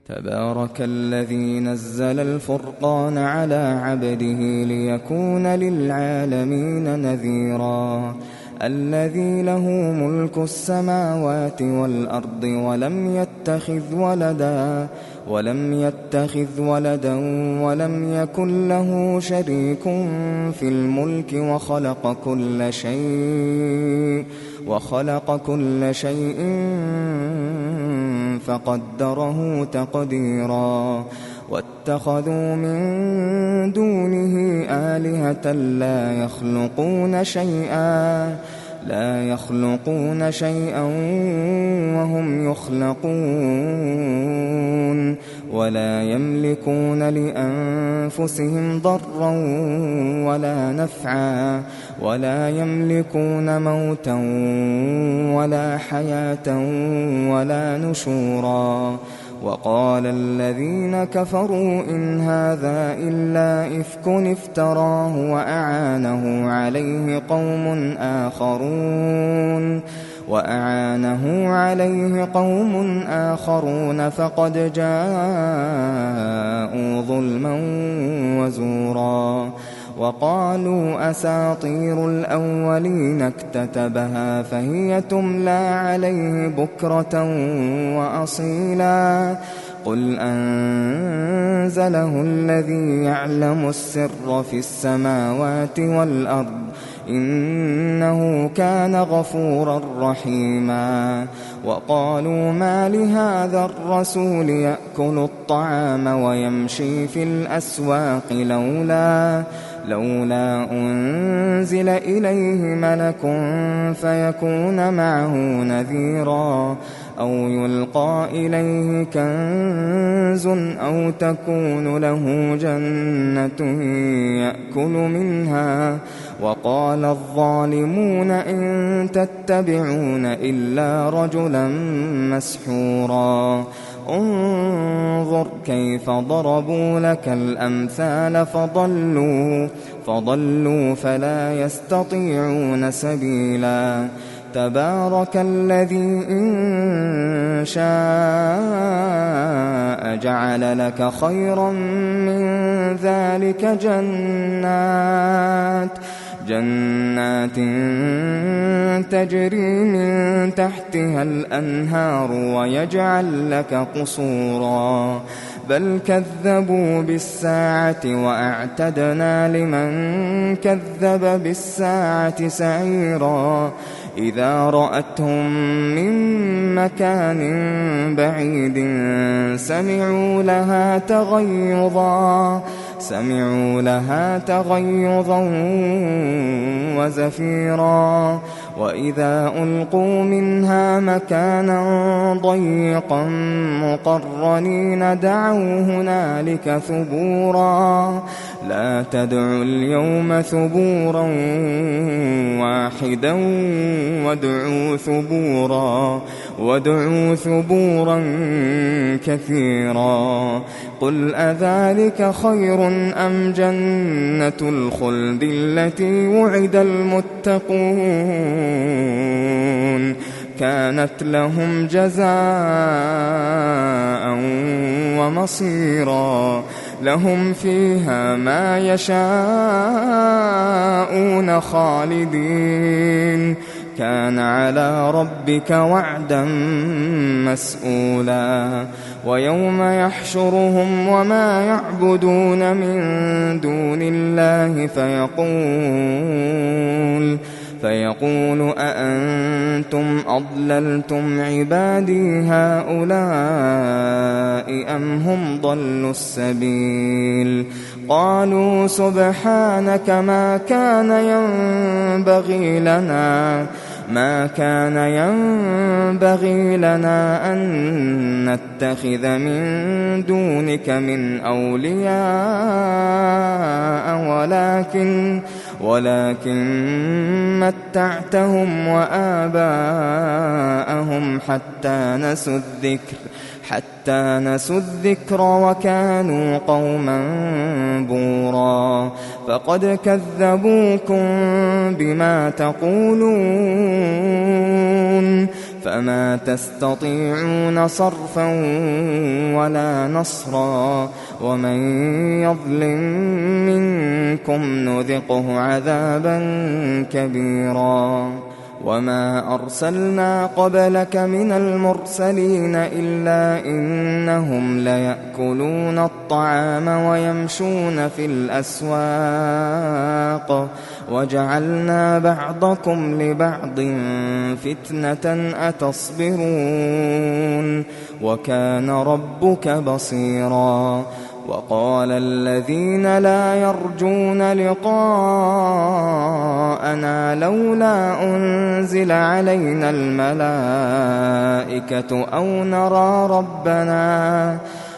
تبارك الذي نزل الفرقان على عبده ليكون للعالمين نذيرا الذي له ملك السماوات والأرض ولم يتخذ ولدا ولم يكن له شريك في الملك وخلق كل شيء فقدره تقديرا واتخذوا من دونه آلهة لا يخلقون شيئا وهم يخلقون ولا يملكون لأنفسهم ضرا ولا نفعا ولا يملكون موتا ولا حياة ولا نشورا وقال الذين كفروا إن هذا إلا إفك افتراه وأعانه عليه قوم آخرون فقد جاءوا ظلما وزورا وقالوا أساطير الأولين اكتتبها فهي تملى عليه بكرة وأصيلا قل أنزله الذي يعلم السر في السماوات والأرض إنه كان غفورا رحيما وقالوا ما لهذا الرسول يأكل الطعام ويمشي في الأسواق لولا أنزل إليه ملك فيكون معه نذيرا أو يلقى إليه كنز أو تكون له جنة يأكل منها وقال الظالمون إن تتبعون إلا رجلا مسحورا انظر كيف ضربوا لك الأمثال فضلوا فلا يستطيعون سبيلا تبارك الذي إن شاء جعل لك خيرا من ذلك جنات تجري من تحتها الأنهار ويجعل لك قصورا بل كذبوا بالساعة وأعتدنا لمن كذب بالساعة سعيرا إذا رأتهم من مكان بعيد سمعوا لها تغيظا وزفيرا وإذا ألقوا منها مكانا ضيقا مقرنين دعوا هنالك ثبورا لا تدعوا اليوم ثبورا واحدا وادعوا ثبورا كثيرا قل أذلك خير أم جنة الخلد التي وعد المتقون كانت لهم جزاء ومصيرا لهم فيها ما يشاءون خالدين كان على ربك وعدا مسئولا ويوم يحشرهم وما يعبدون من دون الله فيقول أأنتم أضللتم عبادي هؤلاء أم هم ضلوا السبيل قالوا سبحانك ما كان ينبغي لنا أن نتخذ من دونك من أولياء ولكن متعتهم وآباءهم حتى نسوا الذكر وكانوا قوما بورا فقد كذبوكم بما تقولون فما تستطيعون صرفا ولا نصرا ومن يظلم منكم نذقه عذابا كبيرا وما أرسلنا قبلك من المرسلين إلا إنهم ليأكلون الطعام ويمشون في الأسواق وجعلنا بعضكم لبعض فتنة أتصبرون وكان ربك بصيرا وقال الذين لا يرجون لقاءنا لولا أنزل علينا الملائكة أو نرى ربنا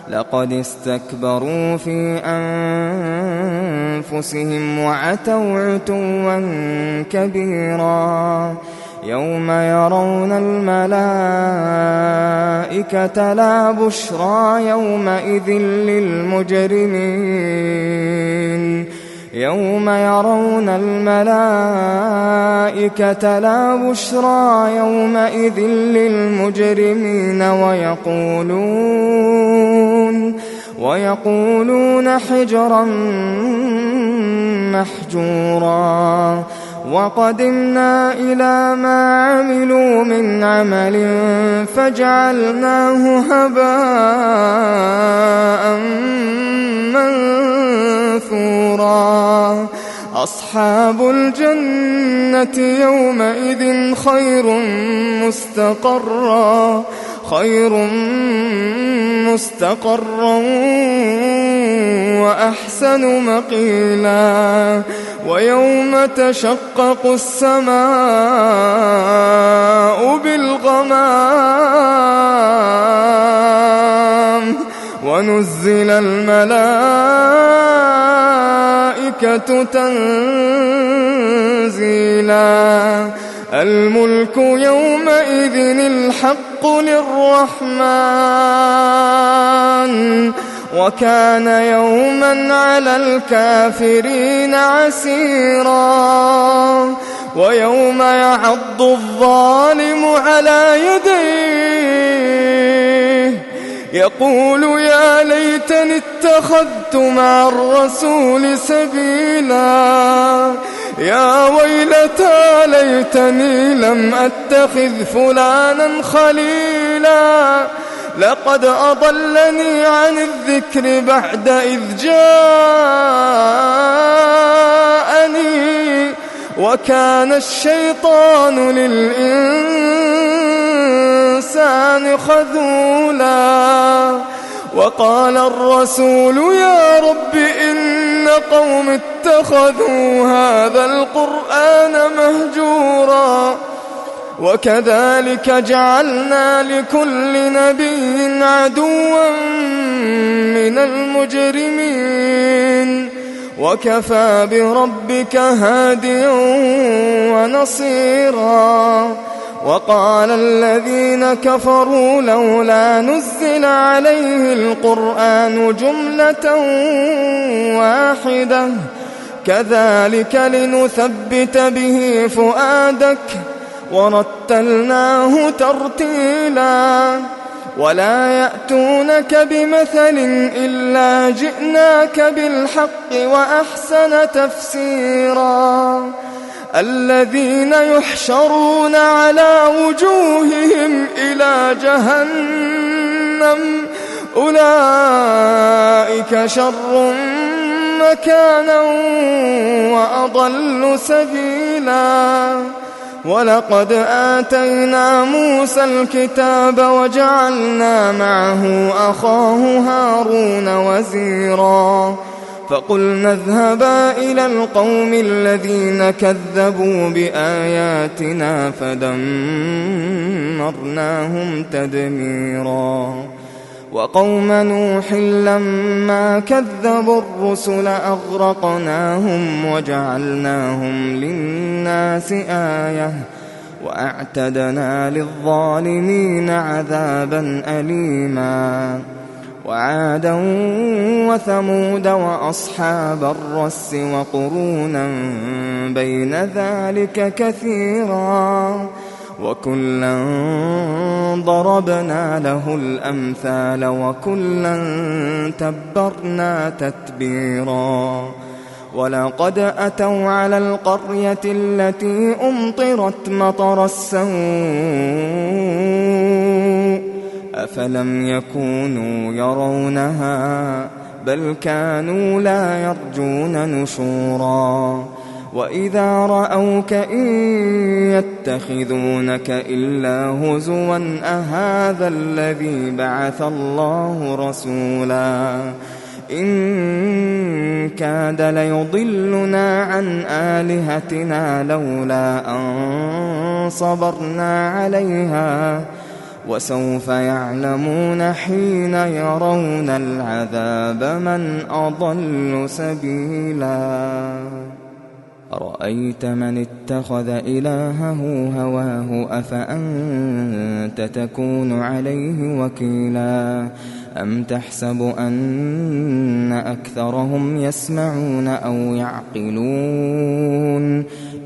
لقد استكبروا في أنفسهم وعتوا عتوا كبيرا يوم يرون الملائكة لا بشرى يومئذ للمجرمين يوم يرون الملائكة لا بشرى يومئذ للمجرمين ويقولون حجرا محجورا وقدمنا إلى ما عملوا من عمل فجعلناه هباء منثورا أصحاب الجنة يومئذ خير مستقرا وأحسن مقيلا ويوم تشقق السماء بالغمام ونزل الملائكة تنزيلا الملك يومئذ الحق للرحمن وكان يوما على الكافرين عسيرا ويوم يعض الظالم على يديه يقول يا ليتني اتخذت مع الرسول سبيلا يا ويلتى ليتني لم أتخذ فلانا خليلا لقد أضلني عن الذكر بعد إذ جاءني وكان الشيطان للإنسان خذولا وقال الرسول يا رب إن قوم اتخذوا هذا القرآن مهجورا وكذلك جعلنا لكل نبي عدوا من المجرمين وكفى بربك هاديا ونصيرا وقال الذين كفروا لولا نزل عليه القرآن جملة واحدة كذلك لنثبت به فؤادك ورتلناه ترتيلا ولا يأتونك بمثل إلا جئناك بالحق وأحسن تفسيرا الذين يحشرون على وجوههم إلى جهنم أولئك شر مكانا وأضل سبيلا ولقد آتينا موسى الكتاب وجعلنا معه أخاه هارون وزيرا فقلنا اذهبا إلى القوم الذين كذبوا بآياتنا فدمرناهم تدميرا وقوم نوح لما كذبوا الرسل أغرقناهم وجعلناهم للناس آية وأعتدنا للظالمين عذابا أليما وعادا وثمود وأصحاب الرس وقرونا بين ذلك كثيرا وكلا ضربنا له الأمثال وكلا تبرنا تتبيرا ولقد أتوا على القرية التي أمطرت مطر السوء أفلم يكونوا يرونها بل كانوا لا يرجون نشورا وإذا رأوك إن يتخذونك إلا هزوا أهذا الذي بعث الله رسولا إن كاد ليضلنا عن آلهتنا لولا أن صبرنا عليها وسوف يعلمون حين يرون العذاب من أضل سبيلا أرأيت من اتخذ إلهه هواه أفأنت تكون عليه وكيلا أم تحسب أن أكثرهم يسمعون أو يعقلون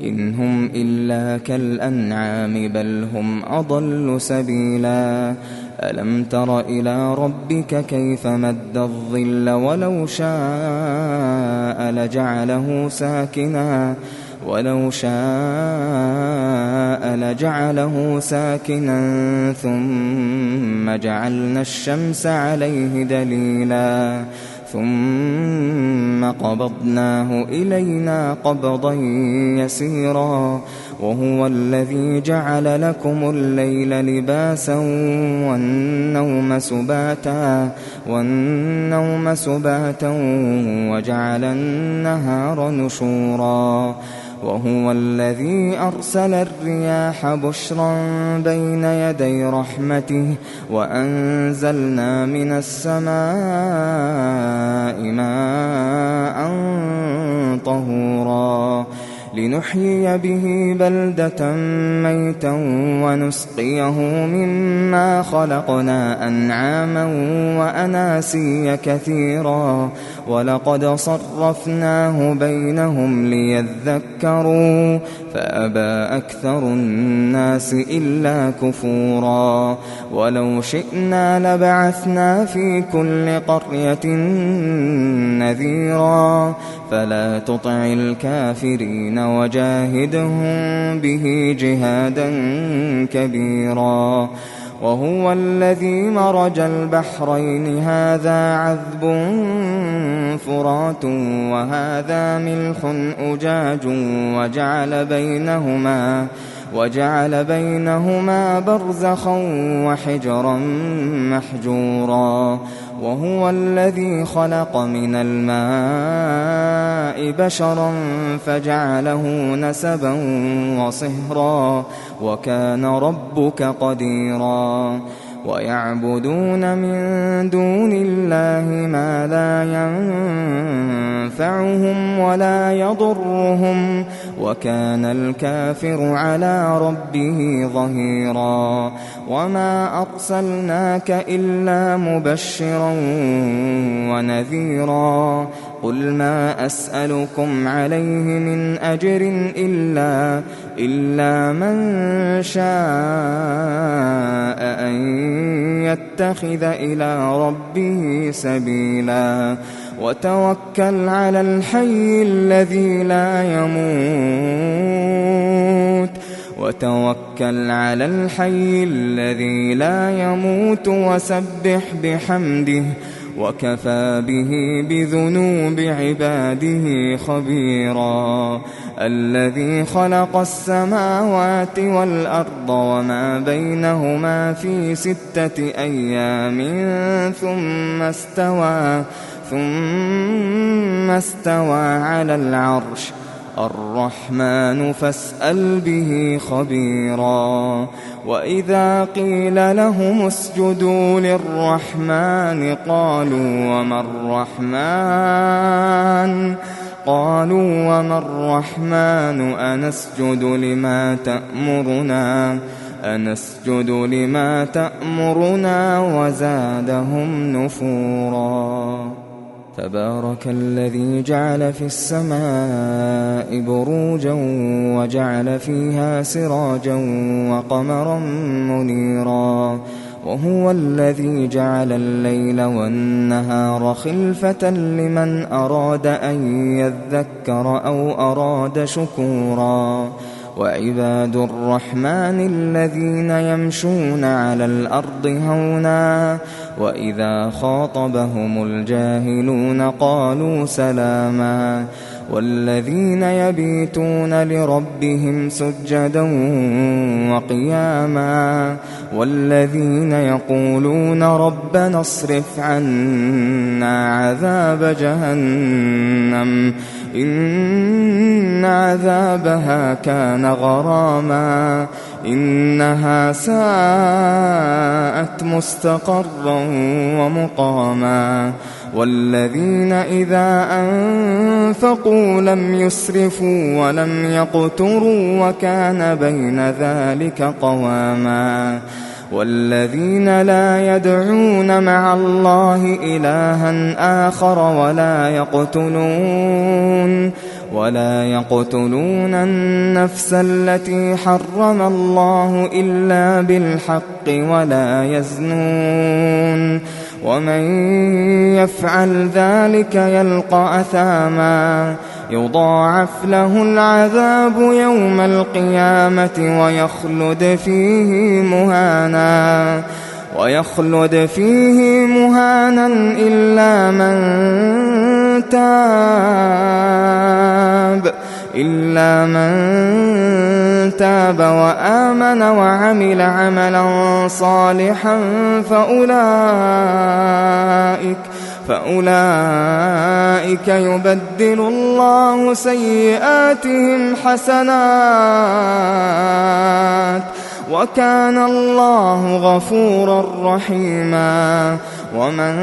إن هم إلا كالأنعام بل هم أضل سبيلا ألم تر إلى ربك كيف مد الظل ولو شاء لجعله ساكنا ثم جعلنا الشمس عليه دليلا ثم قبضناه إلينا قبضا يسيرا وهو الذي جعل لكم الليل لباسا والنوم سباتا وجعل النهار نشورا وهو الذي أرسل الرياح بشرا بين يدي رحمته وأنزلنا من السماء ماء طهورا لنحيي به بلدة ميتا ونسقيه مما خلقنا أنعاما وأناسيا كثيرا ولقد صرفناه بينهم ليذكروا فأبى أكثر الناس إلا كفورا ولو شئنا لبعثنا في كل قرية نذيرا فلا تطع الكافرين وجاهدهم به جهادا كبيرا وهو الذي مرج البحرين هذا عذب فرات وهذا ملح أجاج وجعل بينهما برزخا وحجرا محجورا وهو الذي خلق من الماء بشرا فجعله نسبا وصهرا وكان ربك قديرا ويعبدون من دون الله ما لا ينفعهم ولا يضرهم وكان الكافر على ربه ظهيرا وما أرسلناك إلا مبشرا ونذيرا قل ما أسألكم عليه من أجر إلا من شاء أن يتخذ إلى ربه سبيلا وتوكل على الحي الذي لا يموت وسبح بحمده وكفى به بذنوب عباده خبيرا الذي خلق السماوات والأرض وما بينهما في 6 أيام ثم استوى على العرش الرحمن فاسأل به خبيرا وإذا قيل لهم اسجدوا للرحمن قالوا وما الرحمن أنسجد لما تأمرنا وزادهم نفورا. تبارك الذي جعل في السماء بروجا وجعل فيها سراجا وقمرا منيرا وهو الذي جعل الليل والنهار خلفة لمن أراد أن يذكر أو أراد شكورا وعباد الرحمن الذين يمشون على الأرض هونا وإذا خاطبهم الجاهلون قالوا سلاما والذين يبيتون لربهم سجدا وقياما والذين يقولون ربنا اصرف عنا عذاب جهنم إن عذابها كان غراما إنها ساءت مستقرا ومقاما والذين إذا أنفقوا لم يسرفوا ولم يقتروا وكان بين ذلك قواما والذين لا يدعون مع الله إلها آخر ولا يقتلون النفس التي حرم الله إلا بالحق ولا يزنون ومن يفعل ذلك يلقى أثاما يضاعف له العذاب يوم القيامة ويخلد فيه مهانا إلا من تاب وآمن وعمل عملا صالحا فأولئك يبدل الله سيئاتهم حسنات وكان الله غفورا رحيما ومن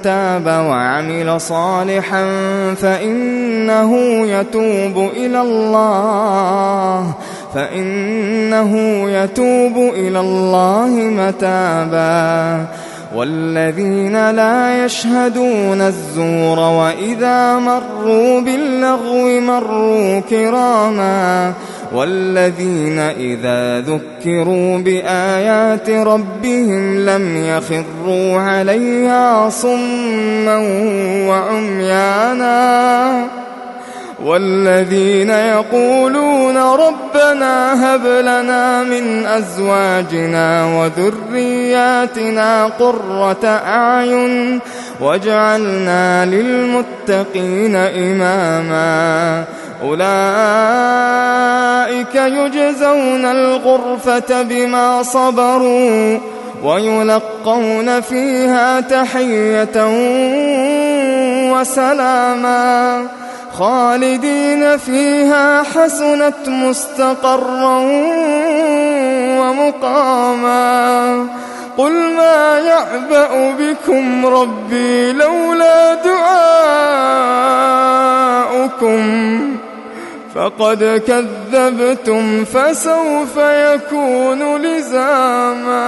تاب وعمل صالحا فإنه يتوب إلى الله متابا والذين لا يشهدون الزور وإذا مروا باللغو مروا كراما والذين إذا ذكروا بآيات ربهم لم يخروا عليها صما وعميانا والذين يقولون ربنا هب لنا من أزواجنا وذرياتنا قرة أعين واجعلنا للمتقين إماما أولئك يجزون الغرفة بما صبروا ويلقون فيها تحية وسلاما خالدين فيها حسنت مستقرا ومقاما قل ما يعبأ بكم ربي لولا دعاؤكم فقد كذبتم فسوف يكون لزاما.